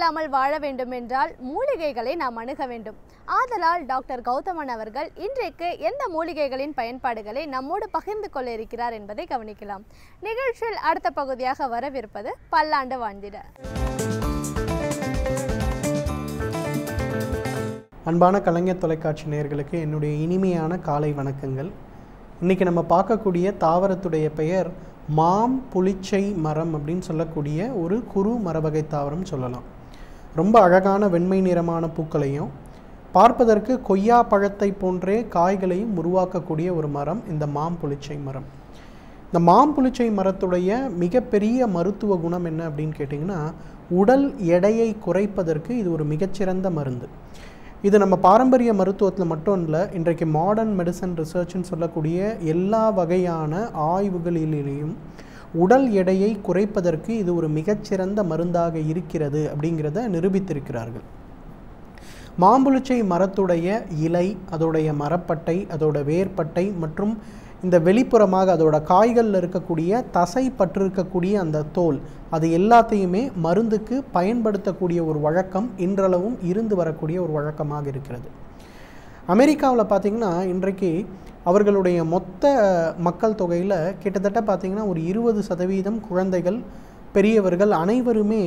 இல்லாமல் வாழ வேண்டும் என்றால் மூலிகைகளை நாம் அணுக வேண்டும். ஆதலால் டாக்டர் கௌதமன் அவர்கள் இன்றைக்கு எந்த மூலிகைகளின் பயன்பாடுகளை நம்மோடு பகிர்ந்து கொள்ள இருக்கிறார் என்பதை கவனிக்கலாம். நிகழ்ச்சியில் அடுத்த பகுதியாக வரவிருப்பது பல்லாண்டு வாழ்ந்திட. அன்பான கலைஞர் தொலைக்காட்சி நேயர்களுக்கு என்னுடைய இனிமையான காலை வணக்கங்கள். இன்றைக்கி நம்ம பார்க்கக்கூடிய தாவரத்துடைய பெயர் மாம் புளிச்சை மரம் அப்படின்னு சொல்லக்கூடிய ஒரு குறு மரவகை தாவரம் சொல்லலாம். ரொம்ப அழகான வெண்மை நிறமான பூக்களையும் பார்ப்பதற்கு கொய்யா பழத்தை போன்றே காய்களையும் உருவாக்கக்கூடிய ஒரு மரம் இந்த மாம் புளிச்சை மரம். இந்த மாம் புளிச்சை மரத்துடைய மிகப்பெரிய மருத்துவ குணம் என்ன அப்படின்னு கேட்டிங்கன்னா, உடல் எடையை குறைப்பதற்கு இது ஒரு மிகச்சிறந்த மருந்து. இது நம்ம பாரம்பரிய மருத்துவத்தில் மட்டும் இல்லை, இன்றைக்கு மாடர்ன் மெடிசன் ரிசர்ச்னு சொல்லக்கூடிய எல்லா வகையான ஆய்வுகளிலேயும் உடல் எடையை குறைப்பதற்கு இது ஒரு மிகச்சிறந்த மருந்தாக இருக்கிறது அப்படிங்கிறத நிரூபித்திருக்கிறார்கள். மாம்புளிச்சை மரத்துடைய இலை, அதோடைய மரப்பட்டை, அதோட வேர்பட்டை மற்றும் இந்த வெளிப்புறமாக அதோட காய்களில் இருக்கக்கூடிய தசை பற்றிருக்கக்கூடிய அந்த தோல், அது எல்லாத்தையுமே மருந்துக்கு பயன்படுத்தக்கூடிய ஒரு வழக்கம் இன்றளவும் இருந்து வரக்கூடிய ஒரு வழக்கமாக இருக்கிறது. அமெரிக்காவில் பார்த்திங்கன்னா இன்றைக்கு அவர்களுடைய மொத்த மக்கள் தொகையில் கிட்டத்தட்ட பார்த்திங்கன்னா ஒரு 20% குழந்தைகள், பெரியவர்கள் அனைவருமே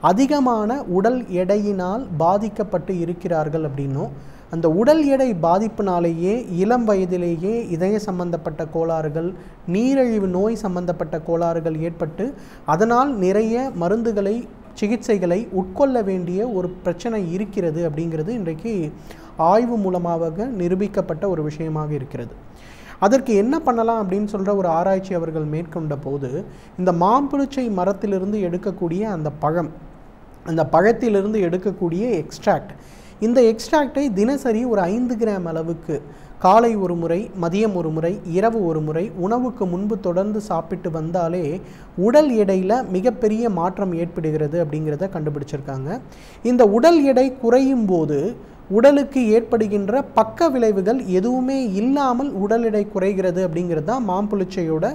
அதிகமான உடல் எடையினால் பாதிக்கப்பட்டு இருக்கிறார்கள் அப்படின்னும், அந்த உடல் எடை பாதிப்பினாலேயே இளம் வயதிலேயே இதய சம்பந்தப்பட்ட கோளாறுகள், நீரிழிவு நோய் சம்பந்தப்பட்ட கோளாறுகள் ஏற்பட்டு அதனால் நிறைய மருந்துகளை, சிகிச்சைகளை உட்கொள்ள வேண்டிய ஒரு பிரச்சனை இருக்கிறது அப்படிங்கிறது இன்றைக்கு ஆய்வு மூலமாக நிரூபிக்கப்பட்ட ஒரு விஷயமாக இருக்கிறது. அதற்கு என்ன பண்ணலாம் அப்படின்னு சொல்கிற ஒரு ஆராய்ச்சி அவர்கள் மேற்கொண்ட போது, இந்த மாம்புளிச்சை மரத்திலிருந்து எடுக்கக்கூடிய அந்த பழம், அந்த பழத்திலிருந்து எடுக்கக்கூடிய எக்ஸ்ட்ராக்ட், இந்த எக்ஸ்ட்ராக்டை தினசரி ஒரு 5 கிராம் அளவுக்கு காலை ஒரு முறை, மதியம் ஒரு முறை, இரவு ஒரு முறை உணவுக்கு முன்பு தொடர்ந்து சாப்பிட்டு வந்தாலே உடல் எடையில் மிகப்பெரிய மாற்றம் ஏற்படுகிறது அப்படிங்கிறத கண்டுபிடிச்சிருக்காங்க. இந்த உடல் எடை குறையும் போது உடலுக்கு ஏற்படுகின்ற பக்க விளைவுகள் எதுவுமே இல்லாமல் உடல் எடை குறைகிறது அப்படிங்கிறது தான் மாம்புளிச்சையோட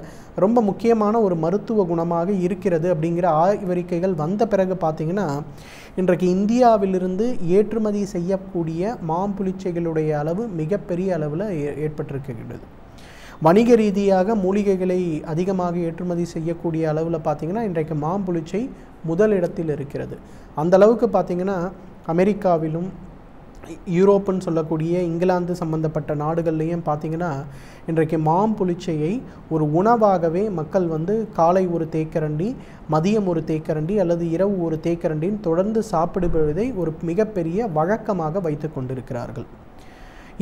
ரொம்ப முக்கியமான ஒரு மருத்துவ குணமாக இருக்கிறது அப்படிங்கிற ஆய்வறிக்கைகள் வந்த பிறகு பார்த்திங்கன்னா, இன்றைக்கு இந்தியாவிலிருந்து ஏற்றுமதி செய்யக்கூடிய மாம்புளிச்சைகளுடைய அளவு மிகப்பெரிய அளவில் ஏற்பட்டிருக்கிறது. வணிக ரீதியாக மூலிகைகளை அதிகமாக ஏற்றுமதி செய்யக்கூடிய அளவில் பார்த்திங்கன்னா இன்றைக்கு மாம்புளிச்சை முதலிடத்தில் இருக்கிறது. அந்த அளவுக்கு பார்த்திங்கன்னா அமெரிக்காவிலும் யூரோப்புன்னு சொல்லக்கூடிய இங்கிலாந்து சம்பந்தப்பட்ட நாடுகள்லேயும் பார்த்திங்கன்னா இன்றைக்கு மாம்புளிச்சையை ஒரு உணவாகவே மக்கள் காலை ஒரு தேக்கரண்டி, மதியம் ஒரு தேக்கரண்டி அல்லது இரவு ஒரு தேக்கரண்டின்னு தொடர்ந்து சாப்பிடுவதை ஒரு மிகப்பெரிய வழக்கமாக வைத்து கொண்டிருக்கிறார்கள்.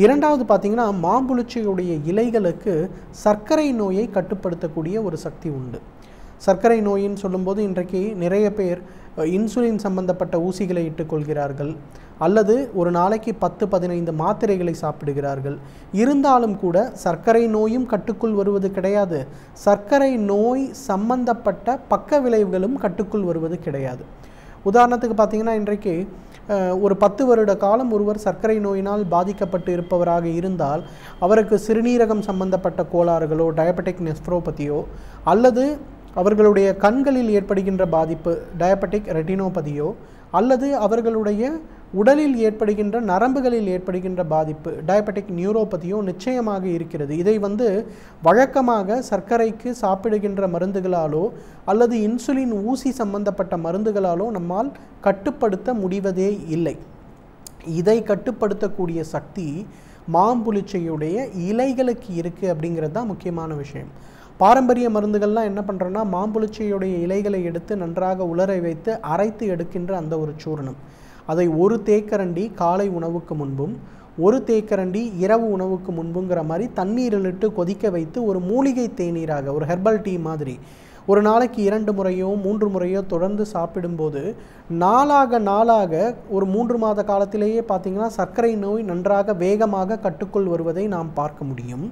இரண்டாவது பார்த்திங்கன்னா, மாம்புளிச்சையுடைய இலைகளுக்கு சர்க்கரை நோயை கட்டுப்படுத்தக்கூடிய ஒரு சக்தி உண்டு. சர்க்கரை நோயின்னு சொல்லும்போது இன்றைக்கு நிறைய பேர் இன்சுலின் சம்பந்தப்பட்ட ஊசிகளை இட்டுக்கொள்கிறார்கள், அல்லது ஒரு நாளைக்கு 10-15 மாத்திரைகளை சாப்பிடுகிறார்கள். இருந்தாலும் கூட சர்க்கரை நோயும் கட்டுக்குள் வருவது கிடையாது, சர்க்கரை நோய் சம்பந்தப்பட்ட பக்க விளைவுகளும் கட்டுக்குள் வருவது கிடையாது. உதாரணத்துக்கு பார்த்திங்கன்னா, இன்றைக்கு ஒரு 10 வருட காலம் ஒருவர் சர்க்கரை நோயினால் பாதிக்கப்பட்டு இருப்பவராக இருந்தால் அவருக்கு சிறுநீரகம் சம்பந்தப்பட்ட கோளாறுகளோ, டயபெட்டிக் நெஃப்ரோபதியோ, அல்லது அவர்களுடைய கண்களில் ஏற்படுகின்ற பாதிப்பு டயபெட்டிக் ரெட்டினோபதியோ, அல்லது அவர்களுடைய உடலில் ஏற்படுகின்ற நரம்புகளில் ஏற்படுகின்ற பாதிப்பு டயபெட்டிக் நியூரோபதியோ நிச்சயமாக இருக்கிறது. இதை வழக்கமாக சர்க்கரைக்கு சாப்பிடுகின்ற மருந்துகளாலோ அல்லது இன்சுலின் ஊசி சம்பந்தப்பட்ட மருந்துகளாலோ நம்மால் கட்டுப்படுத்த முடிவதே இல்லை. இதை கட்டுப்படுத்தக்கூடிய சக்தி மாம்புளிச்சையுடைய இலைகளுக்கு இருக்குது அப்படிங்கிறது தான் முக்கியமான விஷயம். பாரம்பரிய மருந்துகள்லாம் என்ன பண்ணுறோன்னா, மாம்புளிச்சையுடைய இலைகளை எடுத்து நன்றாக உலர வைத்து அரைத்து எடுக்கின்ற அந்த ஒரு சூரணம், அதை ஒரு தேக்கரண்டி காலை உணவுக்கு முன்பும் ஒரு தேக்கரண்டி இரவு உணவுக்கு முன்புங்கிற மாதிரி தண்ணீரில் இட்டு கொதிக்க வைத்து ஒரு மூலிகை தேநீராக, ஒரு ஹெர்பல் டீ மாதிரி ஒரு நாளைக்கு 2 முறையோ 3 முறையோ தொடர்ந்து சாப்பிடும்போது நாளாக ஒரு 3 மாத காலத்திலேயே பார்த்திங்கன்னா சர்க்கரை நோய் நன்றாக வேகமாக கட்டுக்குள் வருவதை நாம் பார்க்க முடியும்.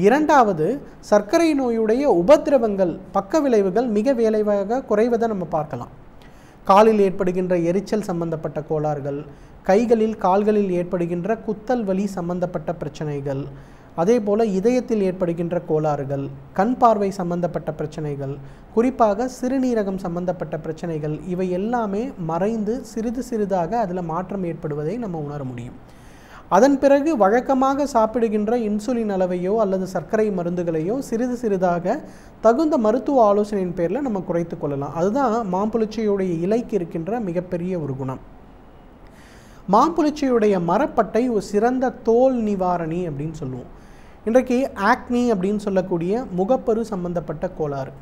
இரண்டாவது, சர்க்கரை நோயுடைய உபத்திரவங்கள், பக்க விளைவுகள் மிக விரைவாக குறைவதை நம்ம பார்க்கலாம். காலில் ஏற்படுகின்ற எரிச்சல் சம்பந்தப்பட்ட கோளாறுகள், கைகளில் கால்களில் ஏற்படுகின்ற குத்தல் வலி சம்பந்தப்பட்ட பிரச்சனைகள், அதே போல் இதயத்தில் ஏற்படுகின்ற கோளாறுகள், கண் பார்வை சம்பந்தப்பட்ட பிரச்சனைகள், குறிப்பாக சிறுநீரகம் சம்பந்தப்பட்ட பிரச்சனைகள், இவை எல்லாமே மறைந்து சிறிது சிறிதாக அதில் மாற்றம் ஏற்படுவதை நம்ம உணர முடியும். அதன் பிறகு வழக்கமாக சாப்பிடுகின்ற இன்சுலின் அளவையோ அல்லது சர்க்கரை மருந்துகளையோ சிறிது சிறிதாக தகுந்த மருத்துவ ஆலோசனையின் பேரில் நம்ம குறைத்து கொள்ளலாம். அதுதான் மாம்புளிச்சையுடைய இலைக்கு இருக்கின்ற மிகப்பெரிய ஒரு குணம். மாம்புளிச்சையுடைய மரப்பட்டை ஒரு சிறந்த தோல் நிவாரணி அப்படின்னு சொல்லுவோம். இன்றைக்கு ஆக்னி அப்படின்னு சொல்லக்கூடிய முகப்பரு சம்பந்தப்பட்ட கோளாறு,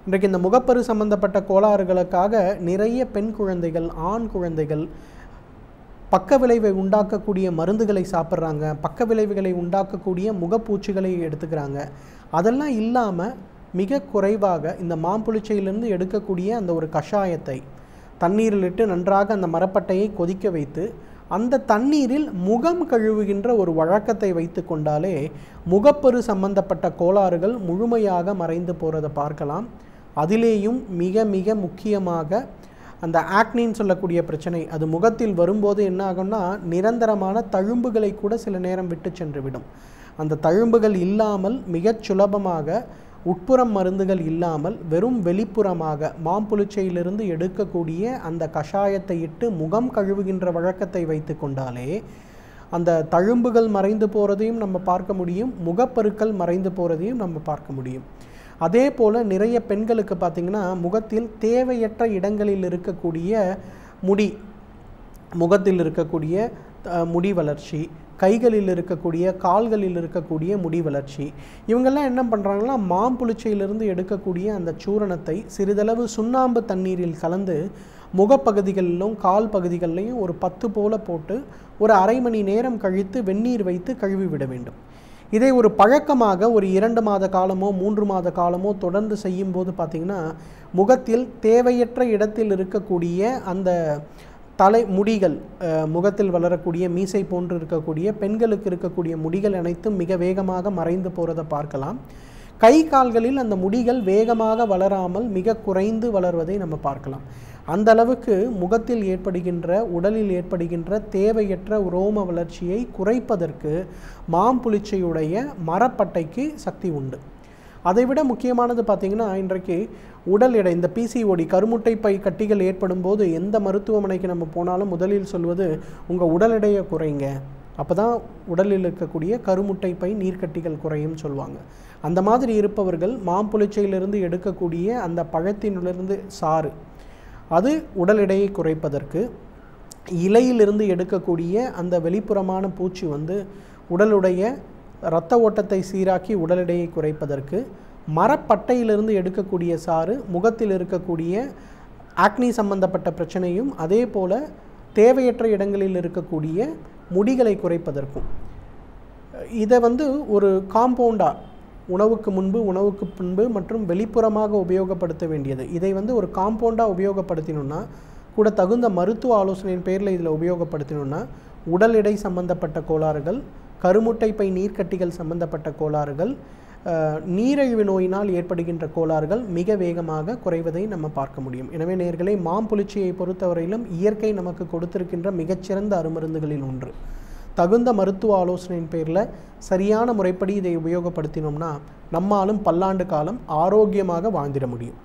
இன்றைக்கு இந்த முகப்பரு சம்பந்தப்பட்ட கோளாறுகளுக்காக நிறைய பெண் குழந்தைகள், ஆண் குழந்தைகள் பக்க விளைவை உண்டாக்கக்கூடிய மருந்துகளை சாப்பிட்றாங்க, பக்க விளைவுகளை உண்டாக்கக்கூடிய முகப்பூச்சிகளை எடுத்துக்கிறாங்க. அதெல்லாம் இல்லாமல் மிக குறைவாக இந்த மாம்புளிச்சையிலிருந்து எடுக்கக்கூடிய அந்த ஒரு கஷாயத்தை தண்ணீரில் இட்டு நன்றாக அந்த மரப்பட்டையை கொதிக்க வைத்து அந்த தண்ணீரில் முகம் கழுவுகின்ற ஒரு வழக்கத்தை வைத்து கொண்டாலே முகப்பரு சம்பந்தப்பட்ட கோளாறுகள் முழுமையாக மறைந்து போகிறத பார்க்கலாம். அதிலேயும் மிக மிக முக்கியமாக அந்த ஆக்னின்னு சொல்லக்கூடிய பிரச்சனை, அது முகத்தில் வரும்போது என்ன ஆகும்னா நிரந்தரமான தழும்புகளை கூட சில நேரம் விட்டு சென்று விடும். அந்த தழும்புகள் இல்லாமல் மிகச் சுலபமாக உட்புறம் மருந்துகள் இல்லாமல் வெறும் வெளிப்புறமாக மாம்புளிச்சையிலிருந்து எடுக்கக்கூடிய அந்த கஷாயத்தை இட்டு முகம் கழுவுகின்ற வழக்கத்தை வைத்து கொண்டாலே அந்த தழும்புகள் மறைந்து போகிறதையும் நம்ம பார்க்க முடியும், முகப்பருக்கள் மறைந்து போகிறதையும் நம்ம பார்க்க முடியும். அதே போல் நிறைய பெண்களுக்கு பார்த்திங்கன்னா முகத்தில் தேவையற்ற இடங்களில் இருக்கக்கூடிய முடி, முகத்தில் இருக்கக்கூடிய முடி வளர்ச்சி, கைகளில் இருக்கக்கூடிய கால்களில் இருக்கக்கூடிய முடி வளர்ச்சி, இவங்கெல்லாம் என்ன பண்ணுறாங்கன்னா மாம்புளிச்சையிலிருந்து எடுக்கக்கூடிய அந்த சூரணத்தை சிறிதளவு சுண்ணாம்பு தண்ணீரில் கலந்து முகப்பகுதிகளிலும் கால் பகுதிகளிலையும் ஒரு 10 போல போட்டு ஒரு அரை மணி நேரம் கழித்து வெந்நீர் வைத்து கழுவி விட வேண்டும். இதை ஒரு பழக்கமாக ஒரு 2 மாத காலமோ 3 மாத காலமோ தொடர்ந்து செய்யும்போது பார்த்திங்கன்னா முகத்தில் தேவையற்ற இடத்தில் இருக்கக்கூடிய அந்த தலை முடிகள், முகத்தில் வளரக்கூடிய மீசை போன்று இருக்கக்கூடிய பெண்களுக்கு இருக்கக்கூடிய முடிகள் அனைத்தும் மிக வேகமாக மறைந்து போகிறத பார்க்கலாம். கை கால்களில் அந்த முடிகள் வேகமாக வளராமல் மிக குறைந்து வளர்வதை நம்ம பார்க்கலாம். அந்த அளவுக்கு முகத்தில் ஏற்படுகின்ற, உடலில் ஏற்படுகின்ற தேவையற்ற உரோம வளர்ச்சியை குறைப்பதற்கு மாம்புளிச்சையுடைய மரப்பட்டைக்கு சக்தி உண்டு. அதைவிட முக்கியமானது பார்த்திங்கன்னா இன்றைக்கு உடல் எடை, இந்த பிசிஓடி கருமுட்டை பை கட்டிகள் ஏற்படும் போது எந்த மருத்துவமனைக்கு நம்ம போனாலும் முதலில் சொல்வது உங்கள் உடல் எடையை குறைங்க, அப்போ தான் உடலில் இருக்கக்கூடிய கருமுட்டை பை நீர்க்கட்டிகள் குறையும் சொல்லுவாங்க. அந்த மாதிரி இருப்பவர்கள் மாம்புளிச்சையிலிருந்து எடுக்கக்கூடிய அந்த பழத்தினிலிருந்து சாறு, அது உடல் எடையை குறைப்பதற்கு, இலையிலிருந்து எடுக்கக்கூடிய அந்த வெளிப்புறமான பூச்சி உடலுடைய இரத்த ஓட்டத்தை சீராக்கி உடல் எடையை குறைப்பதற்கு, மரப்பட்டையிலிருந்து எடுக்கக்கூடிய சாறு முகத்தில் இருக்கக்கூடிய ஆக்னி சம்பந்தப்பட்ட பிரச்சனையும் அதே போல் தேவையற்ற இடங்களில் இருக்கக்கூடிய முடிகளை குறைப்பதற்கும், இதை ஒரு காம்பவுண்டாக உணவுக்கு முன்பு, உணவுக்கு பின்பு மற்றும் வெளிப்புறமாக உபயோகப்படுத்த வேண்டியது. இதை ஒரு காம்பவுண்டாக உபயோகப்படுத்தினோன்னா கூட தகுந்த மருத்துவ ஆலோசனையின் பேரில் இதில் உபயோகப்படுத்தினோன்னா உடல் எடை சம்பந்தப்பட்ட கோளாறுகள், கருமுட்டை பை நீர்க்கட்டிகள் சம்பந்தப்பட்ட கோளாறுகள், நீரிழிவு நோயினால் ஏற்படுகின்ற கோளாறுகள் மிக வேகமாக குறைவதை நம்ம பார்க்க முடியும். எனவே நேயர்களே, மாம்புளிச்சையை பொறுத்தவரையிலும் இயற்கை நமக்கு கொடுத்திருக்கின்ற மிகச்சிறந்த அருமருந்துகளில் ஒன்று. தகுந்த மருத்துவ ஆலோசனையின் பேரில் சரியான முறைப்படி இதை உபயோகப்படுத்தினோம்னா நம்மாலும் பல்லாண்டு காலம் ஆரோக்கியமாக வாழ்ந்திட முடியும்.